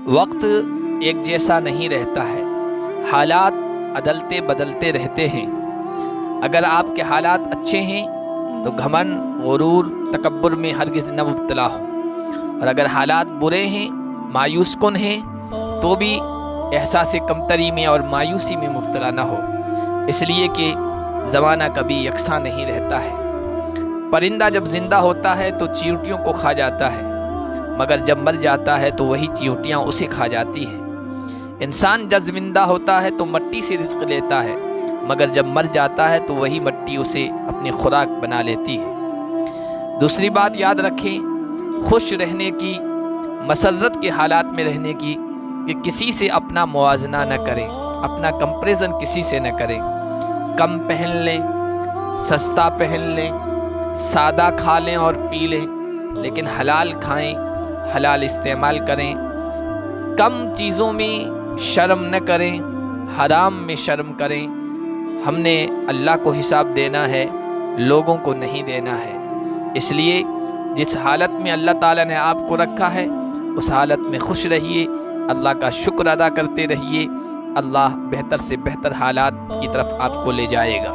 وقت ایک جیسا نہیں رہتا ہے، حالات عدلتے بدلتے رہتے ہیں۔ اگر آپ کے حالات اچھے ہیں تو گھمنڈ، غرور، تکبر میں ہرگز نہ مبتلا ہو، اور اگر حالات برے ہیں، مایوس کن ہیں، تو بھی احساس کمتری میں اور مایوسی میں مبتلا نہ ہو، اس لیے کہ زمانہ کبھی یکساں نہیں رہتا ہے۔ پرندہ جب زندہ ہوتا ہے تو چیونٹیوں کو کھا جاتا ہے، مگر جب مر جاتا ہے تو وہی چیونٹیاں اسے کھا جاتی ہیں۔ انسان جب زندہ ہوتا ہے تو مٹی سے رزق لیتا ہے، مگر جب مر جاتا ہے تو وہی مٹی اسے اپنی خوراک بنا لیتی ہے۔ دوسری بات یاد رکھیں، خوش رہنے کی، مسرت کے حالات میں رہنے کی، کہ کسی سے اپنا موازنہ نہ کریں، اپنا کمپیریزن کسی سے نہ کریں۔ کم پہن لیں، سستا پہن لیں، سادہ کھا لیں اور پی لیں، لیکن حلال کھائیں، حلال استعمال کریں۔ کم چیزوں میں شرم نہ کریں، حرام میں شرم کریں۔ ہم نے اللہ کو حساب دینا ہے، لوگوں کو نہیں دینا ہے۔ اس لیے جس حالت میں اللہ تعالیٰ نے آپ کو رکھا ہے اس حالت میں خوش رہیے، اللہ کا شکر ادا کرتے رہیے۔ اللہ بہتر سے بہتر حالات کی طرف آپ کو لے جائے گا۔